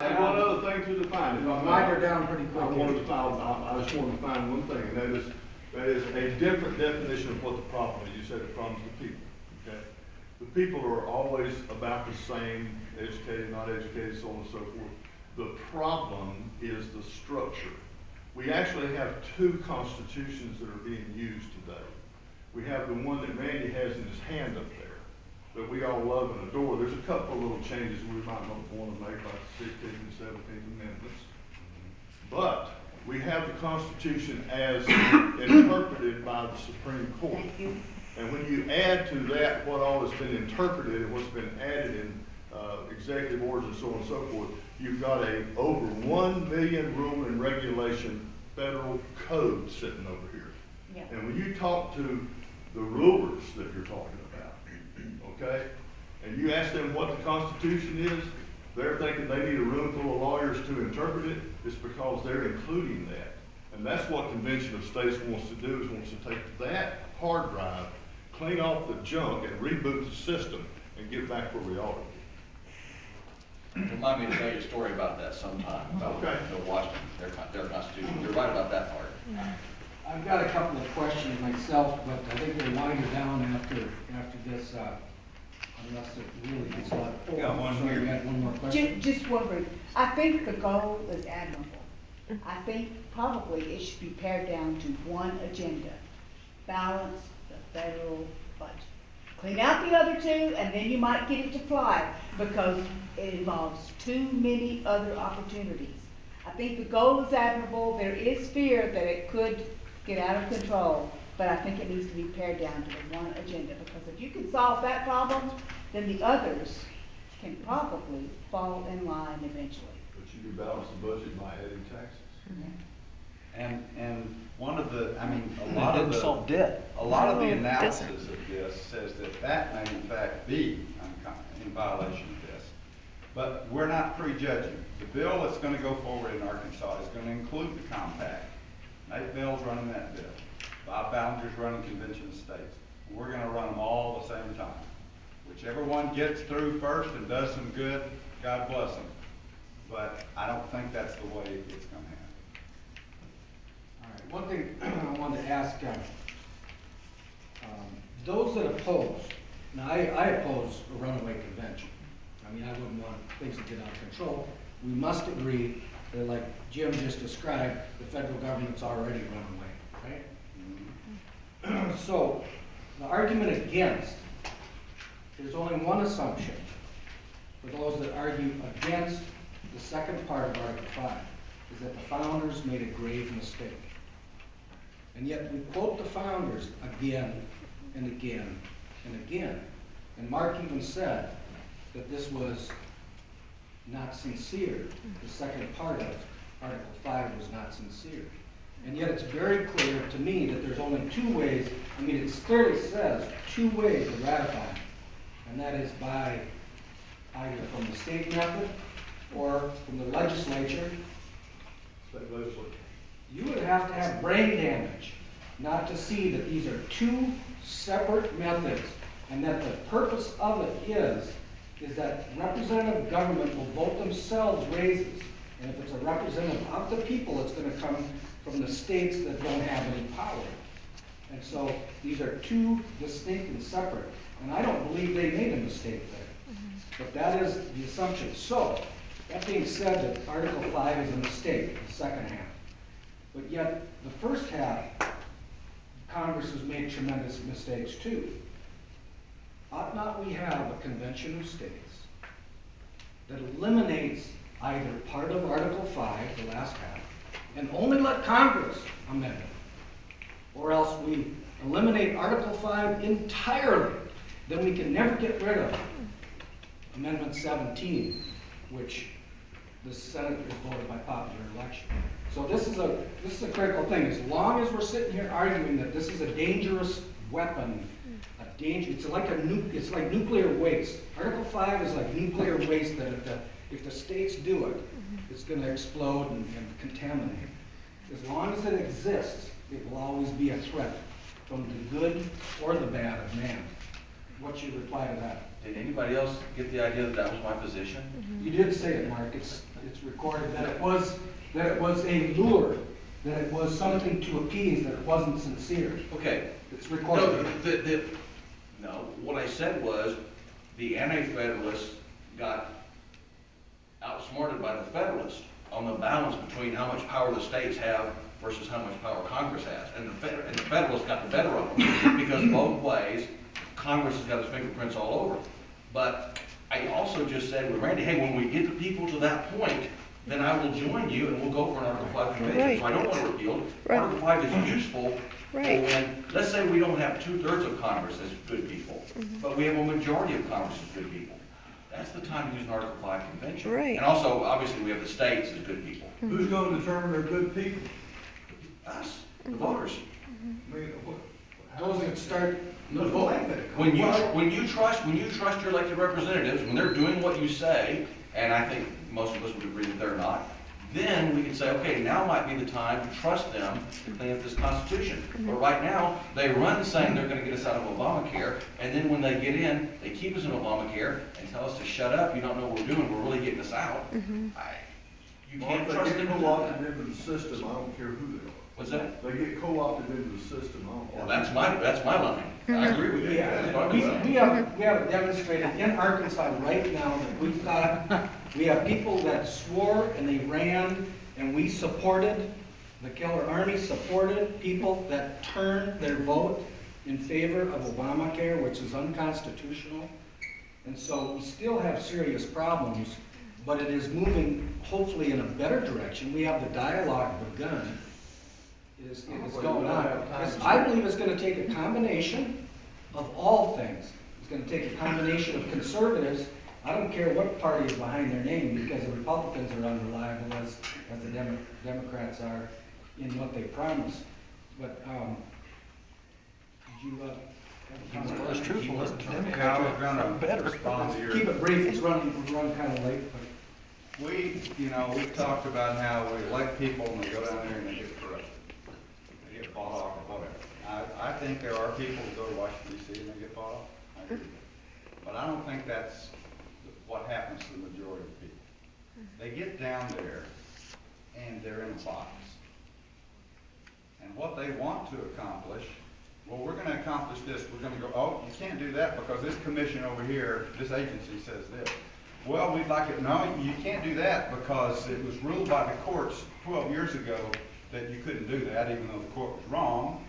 And one other thing to define, if I may. Wind her down pretty quick. I just wanted to find one thing, and that is a different definition of what the problem is. You said it problems the people, okay? The people are always about the same, educated, not educated, so on and so forth. The problem is the structure. We actually have two constitutions that are being used today. We have the one that Randy has in his hand up there, that we all love and adore. There's a couple of little changes we might not want to make, like the 16th and 17th amendments. But we have the Constitution as interpreted by the Supreme Court. Thank you. And when you add to that what all has been interpreted and what's been added in executive orders and so on and so forth, you've got a over 1 million rule and regulation federal code sitting over here. Yeah. And when you talk to the rulers that you're talking about, okay, and you ask them what the Constitution is, they're thinking they need a room full of lawyers to interpret it. It's because they're including that. And that's what Convention of States wants to do, is wants to take that hard drive, clean off the junk, and reboot the system and get back where we are. Remind me to tell you a story about that sometime, about Washington, their constitution. You're right about that part. I've got a couple of questions myself, but I think we'll wind her down after this, unless it really gets a lot. Got one Sorry, here. we had one more question. Just one brief. I think the goal is admirable. I think probably it should be pared down to one agenda: balance the federal budget. Clean out the other two, and then you might get it to fly, because it involves too many other opportunities. I think the goal is admirable. There is fear that it could get out of control, but I think it needs to be pared down to the one agenda, because if you can solve that problem, then the others can probably fall in line eventually. But you can balance the budget by adding taxes. And one of the, I mean, a lot of solve debt. a lot of the No, it analysis doesn't. of this says that that may in fact be in violation of this. But we're not prejudging. The bill that's going to go forward in Arkansas is going to include the compact. Nate Bell's running that bill. Bob Ballinger's running Convention of States. We're going to run them all at the same time. Whichever one gets through first and does some good, God bless them. But I don't think that's the way it's going to happen. All right, one thing I wanted to ask, those that oppose, now I oppose a runaway convention. I mean, I wouldn't want things to get out of control. We must agree that, like Jim just described, the federal government's already run away, right? So, the argument against, there's only one assumption for those that argue against the second part of Article 5, is that the founders made a grave mistake. And yet we quote the founders again and again and again. And Mark even said that this was not sincere. The second part of Article 5 was not sincere. And yet it's very clear to me that there's only two ways. I mean, it clearly says two ways to ratify, and that is by either from the state method or from the legislature. State legislature. You would have to have brain damage not to see that these are two separate methods, and that the purpose of it is that representative government will vote themselves raises. And if it's a representative of the people, it's going to come from the states that don't have any power. And so these are two distinct and separate. And I don't believe they made a mistake there. But that is the assumption. So, that being said, that Article 5 is a mistake, the second half. But yet, the first half, Congress has made tremendous mistakes too. Ought not we have a convention of states that eliminates either part of Article 5, the last half, and only let Congress amend it? Or else we eliminate Article 5 entirely. Then we can never get rid of Amendment 17, which the Senate is voted by popular election. So this is a critical thing. As long as we're sitting here arguing that this is a dangerous weapon, it's like nuclear waste. Article 5 is like nuclear waste that if the states do it, it's going to explode and contaminate. As long as it exists, it will always be a threat from the good or the bad of man. What's your reply to that? Did anybody else get the idea that that was my position? You did say it, Mark. It's it's recorded, that it was a lure, that it was something to appease, that it wasn't sincere. Okay. It's No, recorded. no, what I said was, the anti-federalists got outsmarted by the federalists on the balance between how much power the states have versus how much power Congress has. And the federalists got the better of them, because both ways, Congress has got its fingerprints all over. But I also just said with Randy, hey, when we get the people to that point, then I will join you and we'll go for an Article 5 convention. Right. So I don't want to repeal it. Right. Article 5 is useful for Right. when, let's say we don't have 2/3 of Congress as good people, but we have a majority of Congress as good people. That's the time to use an Article 5 convention. Right. And also, obviously, we have the states as good people. Who's gonna determine they're good people? Us, the voters. I mean, what? Those that start, There's no way that. When you trust your elected representatives, when they're doing what you say, and I think most of us would agree that they're not, then we can say, okay, now might be the time to trust them to clean up this Constitution. But right now, they run saying they're gonna get us out of Obamacare, and then when they get in, they keep us in Obamacare and tell us to shut up, you don't know what we're doing, we're really getting us out. You Well, can't if trust they them get to do co-opted that. into the system, I don't care who they are. What's that? If they get co-opted into the system, I don't care. Well, that's my line. I agree with you. That's what I'm we saying. have demonstrated in Arkansas right now that we have people that swore and they ran, and we supported, the Keller Army supported people that turned their vote in favor of Obamacare, which is unconstitutional. And so we still have serious problems, but it is moving hopefully in a better direction. We have the dialogue begun. It is going on. I believe it's gonna take a combination of all things. It's gonna take a combination of conservatives. I don't care what party is behind their name, because the Republicans are unreliable as the Democrats are in what they promise. But, did you, have a comment? Well, it's truthful, isn't it? Yeah, I was gonna respond to your. Keep it brief, we're running kinda late, but. We talked about how we elect people and they go down there and they get corrupted. They get bought off or whatever. I think there are people who go to Washington DC and they get bought off. I agree with that. But I don't think that's what happens to the majority of people. They get down there and they're in a box. And what they want to accomplish, well, we're gonna accomplish this. We're gonna go, oh, you can't do that because this commission over here, this agency says this. Well, we'd like it, no, you can't do that because it was ruled by the courts 12 years ago that you couldn't do that, even though the court was wrong.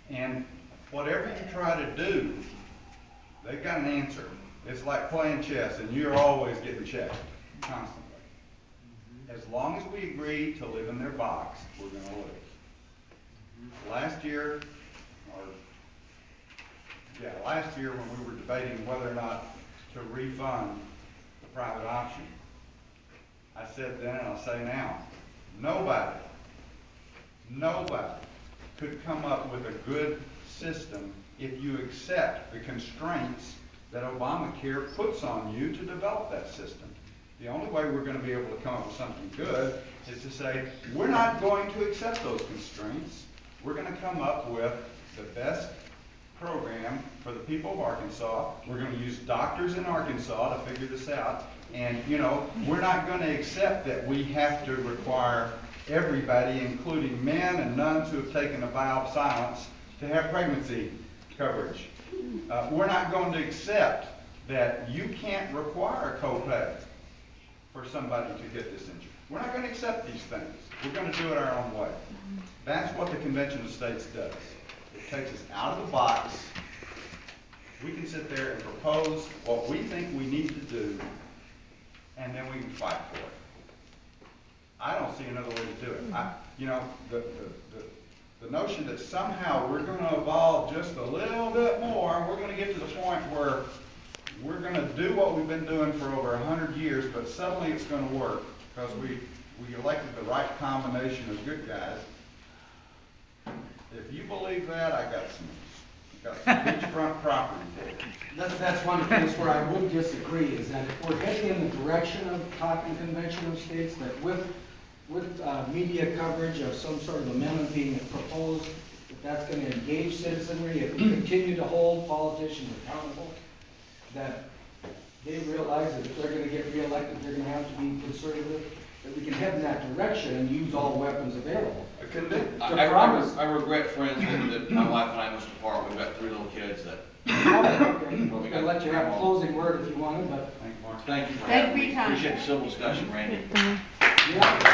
And whatever you try to do, they've got an answer. It's like playing chess, and you're always getting checked, constantly. As long as we agree to live in their box, we're gonna live. Last year when we were debating whether or not to refund private option. I said then and I'll say now, nobody could come up with a good system if you accept the constraints that Obamacare puts on you to develop that system. The only way we're going to be able to come up with something good is to say, we're not going to accept those constraints. We're going to come up with the best program for the people of Arkansas. We're going to use doctors in Arkansas to figure this out. And, we're not going to accept that we have to require everybody, including men and nuns who have taken a vow of silence, to have pregnancy coverage. We're not going to accept that you can't require a copay for somebody to get this injury. We're not going to accept these things. We're going to do it our own way. That's what the Convention of States does. It takes us out of the box. We can sit there and propose what we think we need to do, and then we can fight for it. I don't see another way to do it. The notion that somehow we're going to evolve just a little bit more, we're going to get to the point where we're going to do what we've been doing for over 100 years, but suddenly it's going to work because we elected the right combination of good guys. If you believe that, I got some beachfront property there. That's one place where I would disagree, is that if we're heading in the direction of talking Convention of States, that with media coverage of some sort of amendment being proposed, if that's going to engage citizenry, if we continue to hold politicians accountable, that they realize that if they're gonna get reelected, they're gonna have to be conservative, that we can head in that direction and use all weapons available. I regret, friends, that my wife and I must depart. We've got 3 little kids that, Okay, we're gonna let you have a closing word if you wanted, but, Thank you, Mark. thank you for Thank having you for me. your time. Appreciate the civil discussion, Randy. yeah.